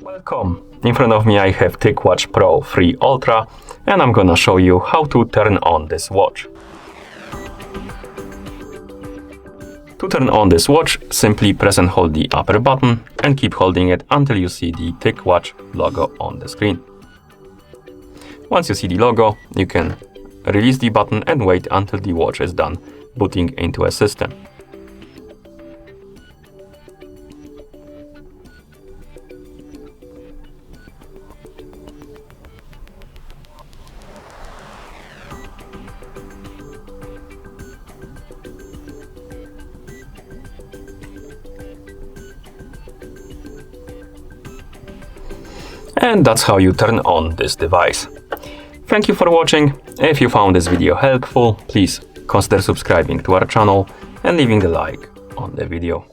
Welcome! In front of me I have TicWatch Pro 3 Ultra and I'm gonna show you how to turn on this watch. To turn on this watch, simply press and hold the upper button and keep holding it until you see the TicWatch logo on the screen. Once you see the logo, you can release the button and wait until the watch is done booting into a system. And that's how you turn on this device. Thank you for watching. If you found this video helpful, please consider subscribing to our channel and leaving a like on the video.